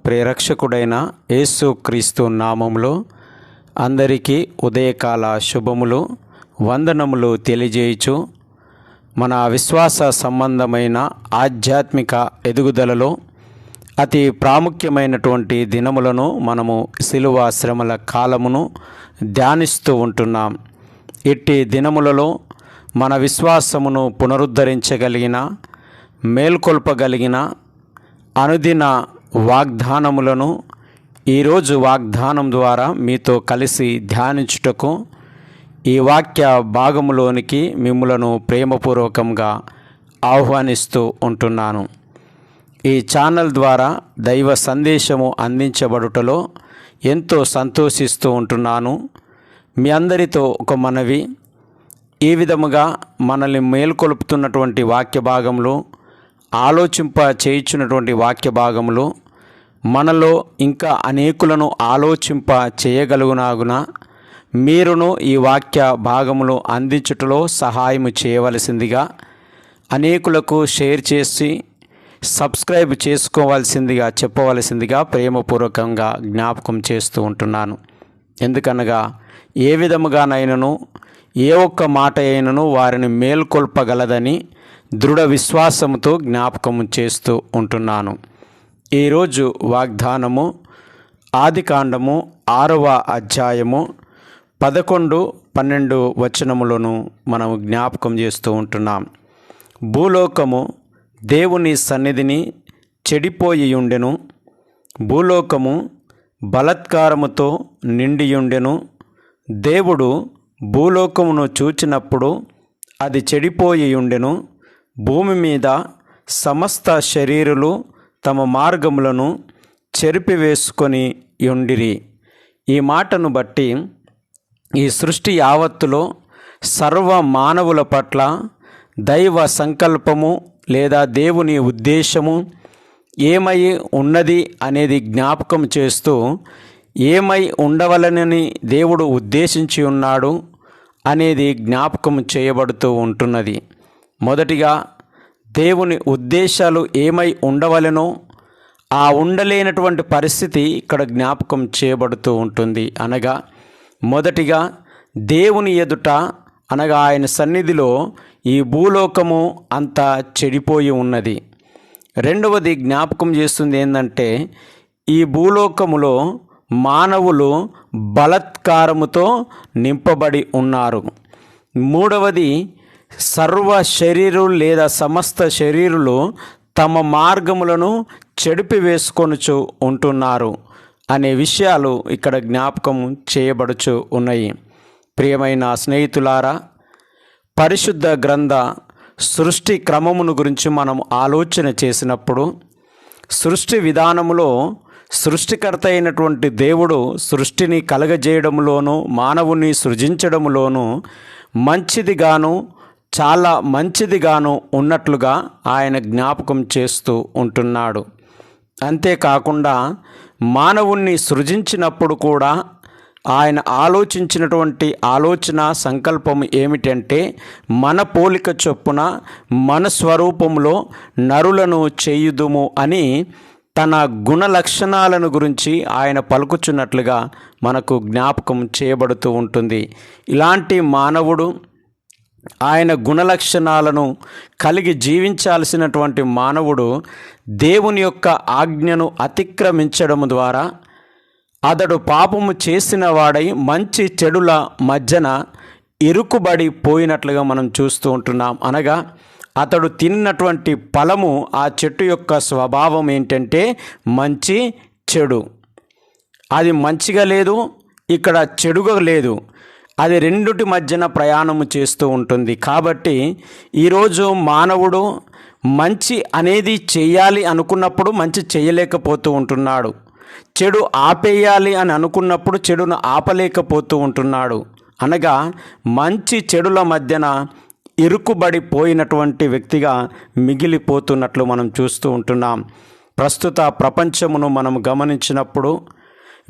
ప్రేరక్షకుడైన యేసుక్రీస్తు నామములో అందరికీ ఉదయకాల శుభములు వందనములు తెలియజేయుచు మన విశ్వాస సంబంధమైన ఆధ్యాత్మిక ఎదుగుదలలో అతి ప్రాముఖ్యమైనటువంటి దినములను మనము శిలువ శ్రమల కాలమును ధ్యానిస్తూ ఉంటున్నాం. ఇట్టి దినములలో మన విశ్వాసమును పునరుద్ధరించగలిగిన మేల్కొల్పగలిగిన అనుదిన వాగ్దానములను ఈరోజు వాగ్దానం ద్వారా మీతో కలిసి ధ్యానించుటకు ఈ వాక్య భాగములోనికి మిమ్ములను ప్రేమపూర్వకంగా ఆహ్వానిస్తూ ఉంటున్నాను. ఈ ఛానల్ ద్వారా దైవ సందేశము అందించబడుటలో ఎంతో సంతోషిస్తూ ఉంటున్నాను. మీ అందరితో ఒక మనవి, ఈ విధముగా మనల్ని మేల్కొల్పుతున్నటువంటి వాక్య భాగంలో ఆలోచింప చేయించున్నటువంటి వాక్య భాగంలో మనలో ఇంకా అనేకులను ఆలోచింప చేయగలుగునాగున మీరును ఈ వాక్య భాగములో అందించుటలో సహాయము చేయవలసిందిగా, అనేకులకు షేర్ చేసి సబ్స్క్రైబ్ చేసుకోవాల్సిందిగా చెప్పవలసిందిగా ప్రేమపూర్వకంగా జ్ఞాపకం చేస్తూ ఉంటున్నాను. ఎందుకనగా ఏ విధముగానైనను ఏ ఒక్క మాట అయినను వారిని మేల్కొల్పగలదని దృఢ విశ్వాసముతో జ్ఞాపకం చేస్తూ ఉంటున్నాను. ఈరోజు వాగ్దానము ఆదికాండము 6వ అధ్యాయము 11-12 వచనములను మనం జ్ఞాపకం చేస్తూ ఉంటున్నాం. భూలోకము దేవుని సన్నిధిని చెడిపోయియుండెను, భూలోకము బలాత్కారముతో నిండియుండెను. దేవుడు భూలోకమును చూచినప్పుడు అది చెడిపోయియుండెను. భూమి మీద సమస్త శరీరులు తమ మార్గములను చెరిపివేసుకొని యుండిరి. ఈ మాటను బట్టి ఈ సృష్టి యావత్తులో సర్వ మానవుల పట్ల దైవ సంకల్పము లేదా దేవుని ఉద్దేశము ఏమై ఉన్నది అనేది జ్ఞాపకం చేస్తూ, ఏమై ఉండవలనని దేవుడు ఉద్దేశించి ఉన్నాడు అనేది జ్ఞాపకం చేయబడుతూ ఉంటున్నది. మొదటిగా దేవుని ఉద్దేశాలు ఏమై ఉండవలెనో ఆ ఉండలేనటువంటి పరిస్థితి ఇక్కడ జ్ఞాపకం చేయబడుతూ ఉంటుంది. అనగా మొదటిగా దేవుని ఎదుట అనగా ఆయన సన్నిధిలో ఈ భూలోకము అంతా చెడిపోయి ఉన్నది. రెండవది జ్ఞాపకం చేస్తుంది ఏంటంటే, ఈ భూలోకములో మానవులు బలాత్కారముతో నింపబడి ఉన్నారు. మూడవది సర్వ శరీరులు లేదా సమస్త శరీరులు తమ మార్గములను చెడిపివేసుకొనుచు ఉంటున్నారు అనే విషయాలు ఇక్కడ జ్ఞాపకం చేయబడుచు ఉన్నాయి. ప్రియమైన స్నేహితులారా, పరిశుద్ధ గ్రంథ సృష్టి క్రమమును గురించి మనం ఆలోచన చేసినప్పుడు, సృష్టి విధానములో సృష్టికర్త అయినటువంటి దేవుడు సృష్టిని కలగజేయడంలోనూ మానవుని సృజించడంలోనూ మంచిదిగాను చాలా మంచిదిగాను ఉన్నట్లుగా ఆయన జ్ఞాపకం చేస్తూ ఉంటున్నాడు. అంతేకాకుండా మానవుణ్ణి సృజించినప్పుడు కూడా ఆయన ఆలోచించినటువంటి ఆలోచన సంకల్పం ఏమిటంటే, మన పోలిక చొప్పున మన స్వరూపంలో నరులను చేయుదుము అని తన గుణ లక్షణాలను గురించి ఆయన పలుకుచున్నట్లుగా మనకు జ్ఞాపకం చేయబడుతూ ఉంటుంది. ఇలాంటి మానవుడు ఆయన గుణలక్షణాలను కలిగి జీవించాల్సినటువంటి మానవుడు దేవుని యొక్క ఆజ్ఞను అతిక్రమించడం ద్వారా అతడు పాపము చేసిన వాడై మంచి చెడుల మధ్యన ఇరుకుబడి పోయినట్లుగా మనం చూస్తూ ఉంటున్నాం. అనగా అతడు తిన్నటువంటి ఫలము, ఆ చెట్టు యొక్క స్వభావం ఏంటంటే మంచి చెడు. అది మంచిగా లేదు, ఇక్కడ చెడుగా లేదు, అది రెండుటి మధ్యన ప్రయాణము చేస్తూ ఉంటుంది. కాబట్టి ఈరోజు మానవుడు మంచి అనేది చేయాలి అనుకున్నప్పుడు మంచి చేయలేకపోతూ ఉంటున్నాడు, చెడు ఆపేయాలి అని అనుకున్నప్పుడు చెడును ఆపలేకపోతూ ఉంటున్నాడు. అనగా మంచి చెడుల మధ్యన ఇరుకుబడిపోయినటువంటి వ్యక్తిగా మిగిలిపోతున్నట్లు మనం చూస్తూ ఉంటున్నాం. ప్రస్తుత ప్రపంచమును మనం గమనించినప్పుడు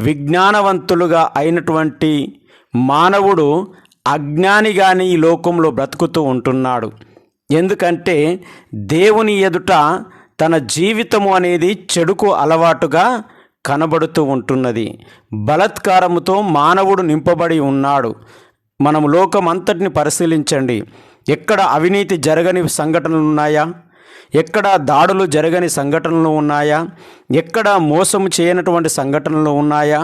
విజ్ఞానవంతులుగా అయినటువంటి మానవుడు అజ్ఞానిగాని ఈ లోకంలో బ్రతుకుతూ ఉంటున్నాడు. ఎందుకంటే దేవుని ఎదుట తన జీవితము అనేది చెడుకు అలవాటుగా కనబడుతూ ఉంటున్నది. బలాత్కారముతో మానవుడు నింపబడి ఉన్నాడు. మనం లోకమంతటిని పరిశీలించండి. ఎక్కడ అవినీతి జరగని సంఘటనలు ఉన్నాయా? ఎక్కడ దాడులు జరగని సంఘటనలు ఉన్నాయా? ఎక్కడ మోసం చేయనటువంటి సంఘటనలు ఉన్నాయా?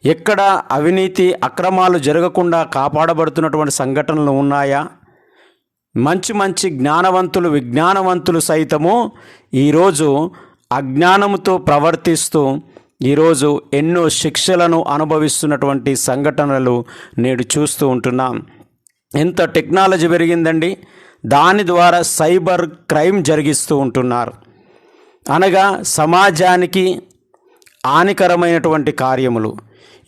ఎక్కడ అవినీతి అక్రమాలు జరగకుండా కాపాడబడుతున్నటువంటి సంఘటనలు ఉన్నాయా? మంచి మంచి జ్ఞానవంతులు, విజ్ఞానవంతులు సైతము ఈరోజు అజ్ఞానముతో ప్రవర్తిస్తూ ఈరోజు ఎన్నో శిక్షలను అనుభవిస్తున్నటువంటి సంఘటనలు నేడు చూస్తూ ఉంటున్నాం. ఎంత టెక్నాలజీ పెరిగిందండి. దాని ద్వారా సైబర్ క్రైమ్ జరిగిస్తూ ఉంటున్నారు. అనగా సమాజానికి హానికరమైనటువంటి కార్యములు.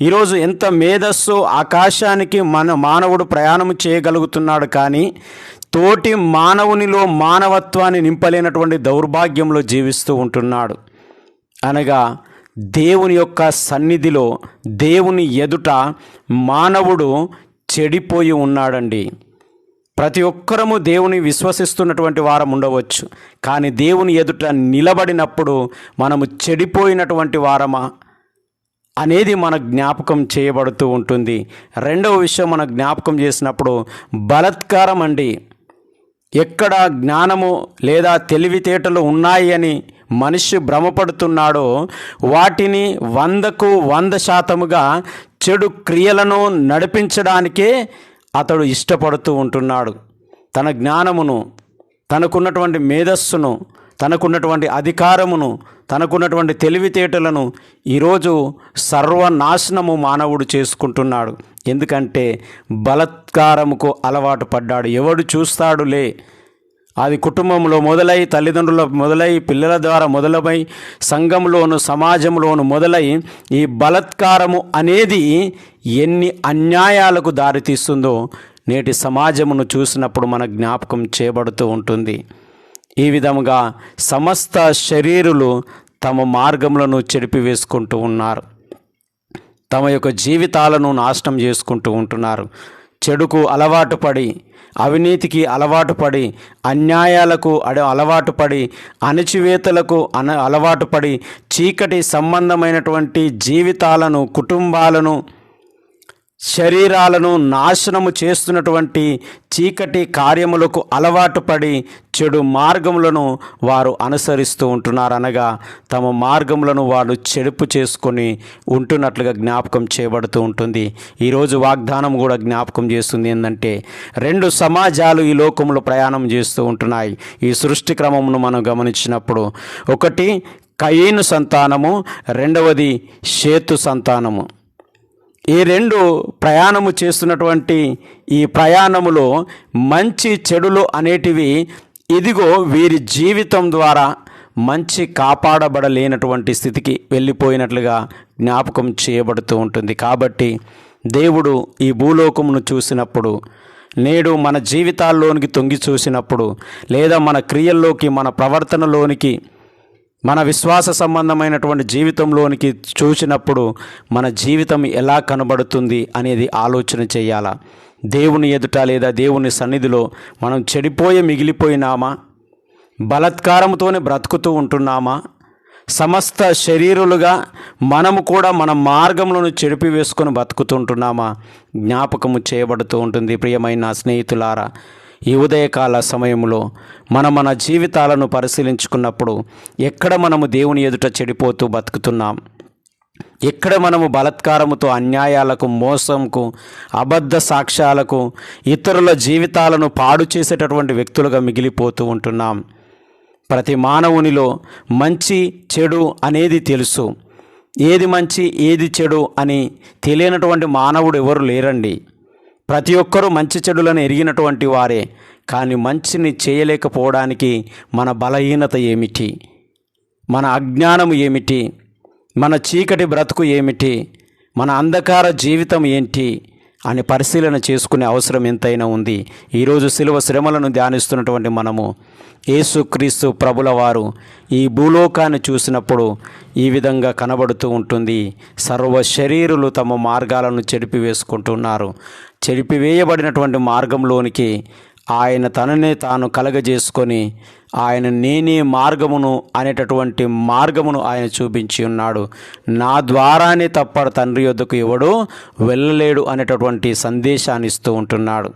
ఈరోజు ఎంత మేధస్సు, ఆకాశానికి మానవుడు ప్రయాణం చేయగలుగుతున్నాడు, కానీ తోటి మానవునిలో మానవత్వాన్ని నింపలేనటువంటి దౌర్భాగ్యంలో జీవిస్తూ ఉంటున్నాడు. అనగా దేవుని యొక్క సన్నిధిలో, దేవుని ఎదుట మానవుడు చెడిపోయి ఉన్నాడండి. ప్రతి ఒక్కరము దేవుని విశ్వసిస్తున్నటువంటి వారం ఉండవచ్చు, కానీ దేవుని ఎదుట నిలబడినప్పుడు మనము చెడిపోయినటువంటి వారమా అనేది మన జ్ఞాపకం చేయబడుతూ ఉంటుంది. రెండవ విషయం మన జ్ఞాపకం చేసినప్పుడు బలాత్కారం అండి. ఎక్కడ జ్ఞానము లేదా తెలివితేటలు ఉన్నాయి అని మనిషి భ్రమపడుతున్నాడో వాటిని 100కు 100% చెడు క్రియలను నడిపించడానికే అతడు ఇష్టపడుతూ ఉంటున్నాడు. తన జ్ఞానమును, తనకున్నటువంటి మేధస్సును, తనకున్నటువంటి అధికారమును, తనకున్నటువంటి తెలివితేటలను ఈరోజు సర్వనాశనము మానవుడు చేసుకుంటున్నాడు. ఎందుకంటే బలాత్కారముకు అలవాటు పడ్డాడు. ఎవడు చూస్తాడులే. అది కుటుంబంలో మొదలై, తల్లిదండ్రుల మొదలై, పిల్లల ద్వారా మొదలై, సంఘంలోను, సమాజంలోను మొదలై ఈ బలాత్కారము అనేది ఎన్ని అన్యాయాలకు దారితీస్తుందో నేటి సమాజమును చూసినప్పుడు మన జ్ఞాపకం చేయబడుతూ ఉంటుంది. ఈ విధముగా సమస్త శరీరులు తమ మార్గములను చెడిపివేసుకుంటూ ఉన్నారు. తమ యొక్క జీవితాలను నాశనం చేసుకుంటూ ఉంటున్నారు. చెడుకు అలవాటు పడి, అవినీతికి అలవాటు పడి, అన్యాయాలకు అలవాటు పడి, అణచివేతలకు అలవాటు పడి, చీకటి సంబంధమైనటువంటి జీవితాలను, కుటుంబాలను, శరీరాలను నాశనము చేస్తున్నటువంటి చీకటి కార్యములకు అలవాటు పడి చెడు మార్గములను వారు అనుసరిస్తూ ఉంటున్నారు. అనగా తమ మార్గములను వారు చెడుపు చేసుకొని ఉంటున్నట్లుగా జ్ఞాపకం చేయబడుతూ ఉంటుంది. ఈరోజు వాగ్దానం కూడా జ్ఞాపకం చేస్తుంది ఏంటంటే 2 సమాజాలు ఈ లోకంలో ప్రయాణం చేస్తూ ఉంటున్నాయి. ఈ సృష్టి క్రమమును మనం గమనించినప్పుడు, ఒకటి కయీను సంతానము, రెండవది షేతు సంతానము. ఈ 2 ప్రయాణము చేస్తున్నటువంటి ఈ ప్రయాణములో మంచి చెడులు అనేటివి ఇదిగో వీరి జీవితం ద్వారా మంచి కాపాడబడలేనటువంటి స్థితికి వెళ్ళిపోయినట్లుగా జ్ఞాపకం చేయబడుతూ ఉంటుంది. కాబట్టి దేవుడు ఈ భూలోకమును చూసినప్పుడు, నేడు మన జీవితాల్లోనికి తొంగి చూసినప్పుడు, లేదా మన క్రియల్లోకి, మన ప్రవర్తనలోనికి, మన విశ్వాస సంబంధమైనటువంటి జీవితంలోనికి చూసినప్పుడు మన జీవితం ఎలా కనబడుతుంది అనేది ఆలోచన చేయాలా. దేవుని ఎదుట లేదా దేవుని సన్నిధిలో మనం చెడిపోయి మిగిలిపోయినామా? బలాత్కారంతోనే బ్రతుకుతూ ఉంటున్నామా? సమస్త శరీరులుగా మనము కూడా మన మార్గంలోను చెడిపి వేసుకొని బతుకుతుంటున్నామా? జ్ఞాపకము చేయబడుతూ ఉంటుంది. ప్రియమైన స్నేహితులారా, ఈ ఉదయకాల సమయంలో మన జీవితాలను పరిశీలించుకున్నప్పుడు ఎక్కడ మనము దేవుని ఎదుట చెడిపోతూ బతుకుతున్నాం? ఎక్కడ మనము బలాత్కారముతో, అన్యాయాలకు, మోసంకు, అబద్ధ సాక్ష్యాలకు, ఇతరుల జీవితాలను పాడు చేసేటటువంటి వ్యక్తులుగా మిగిలిపోతూ ఉంటున్నాం? ప్రతి మానవునిలో మంచి చెడు అనేది తెలుసు. ఏది మంచి ఏది చెడు అని తెలియనటువంటి మానవుడు ఎవరు లేరండి. ప్రతి ఒక్కరూ మంచి చెడులను ఎరిగినటువంటి వారే. కానీ మంచిని చేయలేకపోవడానికి మన బలహీనత ఏమిటి? మన అజ్ఞానము ఏమిటి? మన చీకటి బ్రతుకు ఏమిటి? మన అంధకార జీవితం ఏంటి అని పరిశీలన చేసుకునే అవసరం ఎంతైనా ఉంది. ఈరోజు శిలువ శ్రమలను ధ్యానిస్తున్నటువంటి మనము యేసుక్రీస్తు ప్రభుల వారు ఈ భూలోకాన్ని చూసినప్పుడు ఈ విధంగా కనబడుతూ ఉంటుంది. సర్వ శరీరులు తమ మార్గాలను చెడిపివేసుకుంటున్నారు. చెడిపివేయబడినటువంటి మార్గంలోనికి ఆయన తననే తాను కలగజేసుకొని ఆయన నేనే మార్గమును అనేటటువంటి మార్గమును ఆయన చూపించి ఉన్నాడు. నా ద్వారానే తప్ప తండ్రి యొద్దకు ఎవడూ వెళ్ళలేడు అనేటటువంటి సందేశాన్ని ఇస్తూ ఉంటున్నాడు.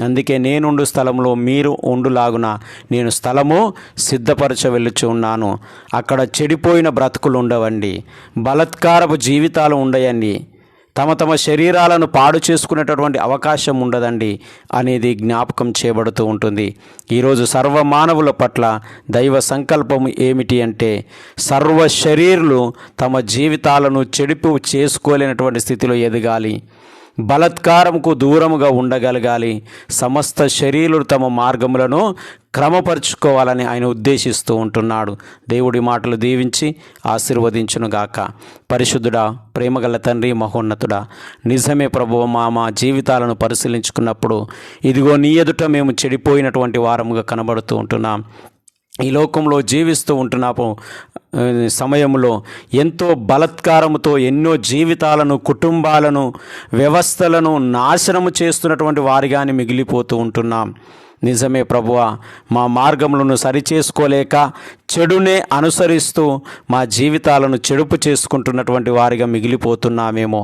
అందుకే నేనుండు స్థలంలో మీరు ఉండులాగున నేను స్థలము సిద్ధపరచ వెళ్ళుచు ఉన్నాను. అక్కడ చెడిపోయిన బ్రతుకులు ఉండవండి, బలాత్కారపు జీవితాలు ఉండయండి, తమ తమ శరీరాలను పాడు చేసుకునేటటువంటి అవకాశం ఉండదండి అనేది జ్ఞాపకం చేయబడుతూ ఉంటుంది. ఈరోజు సర్వ మానవుల పట్ల దైవ సంకల్పం ఏమిటి అంటే సర్వ శరీరులు తమ జీవితాలను చెడుపు చేసుకోలేనటువంటి స్థితిలో ఎదగాలి, బలాత్కారంకు దూరముగా ఉండగలగాలి, సమస్త శరీరులు తమ మార్గములను క్రమపరుచుకోవాలని ఆయన ఉద్దేశిస్తూ ఉంటున్నాడు. దేవుడి మాటలు దీవించి ఆశీర్వదించునుగాక. పరిశుద్ధుడా, ప్రేమగల తండ్రి, మహోన్నతుడా, నిజమే ప్రభువా, మా జీవితాలను పరిశీలించుకున్నప్పుడు ఇదిగో నీ ఎదుట మేము చెడిపోయినటువంటి వారముగా కనబడుతూ ఉంటున్నాం. ఈ లోకంలో జీవిస్తూ ఉంటున్నాము సమయంలో ఎంతో బలాత్కారముతో ఎన్నో జీవితాలను, కుటుంబాలను, వ్యవస్థలను నాశనము చేస్తున్నటువంటి వారిగానే మిగిలిపోతూ ఉంటున్నాం. నిజమే ప్రభువా, మా మార్గములను సరిచేసుకోలేక చెడునే అనుసరిస్తూ మా జీవితాలను చెడుపు చేసుకుంటున్నటువంటి వారిగా మిగిలిపోతున్నామేమో.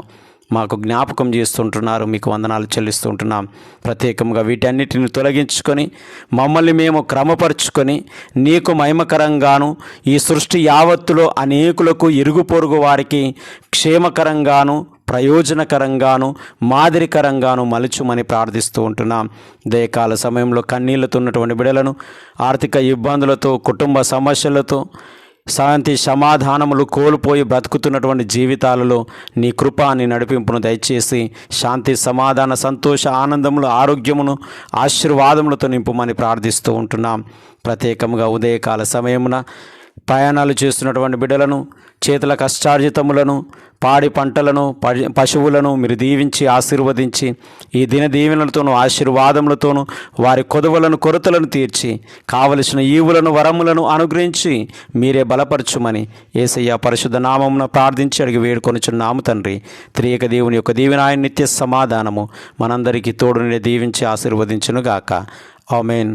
మాకు జ్ఞాపకం చేస్తుంటున్నారు, మీకు వందనాలు చెల్లిస్తుంటున్నాం. ప్రత్యేకంగా వీటన్నిటిని తొలగించుకొని మమ్మల్ని మేము క్రమపరుచుకొని నీకు మహిమకరంగాను ఈ సృష్టి యావత్తులో అనేకులకు ఇరుగు పొరుగు వారికి క్షేమకరంగాను ప్రయోజనకరంగాను మాదిరికరంగాను మలుచుమని ప్రార్థిస్తూ ఉంటున్నాం. దయకాల సమయంలో కన్నీళ్లతో ఉన్నటువంటి బిడ్డలను, ఆర్థిక ఇబ్బందులతో, కుటుంబ సమస్యలతో, శాంతి సమాధానములు కోల్పోయి బ్రతుకుతున్నటువంటి జీవితాలలో నీ కృప, నీ నడిపింపును దయచేసి శాంతి సమాధాన సంతోష ఆనందములు ఆరోగ్యమును ఆశీర్వాదములతో నింపుమని ప్రార్థిస్తూ ఉంటున్నాం. ప్రత్యేకంగా ఉదయకాల సమయమున ప్రయాణాలు చేస్తున్నటువంటి బిడ్డలను, చేతుల కష్టార్జితములను, పాడి పంటలను, పశువులను మీరు దీవించి ఆశీర్వదించి ఈ దిన దీవెనలతోనూ ఆశీర్వాదములతోనూ వారి కొదువలను కొరతలను తీర్చి కావలసిన ఈవులను వరములను అనుగ్రహించి మీరే బలపరచుమని యేసయ్య పరిశుద్ధ నామమున ప్రార్థించి అడిగి వేడుకొనుచున్నాము తండ్రి. త్రియక దేవుని యొక్క దీవెన, ఆయన నిత్య సమాధానము మనందరికీ తోడుని దీవించి ఆశీర్వదించునుగాక. ఆమేన్.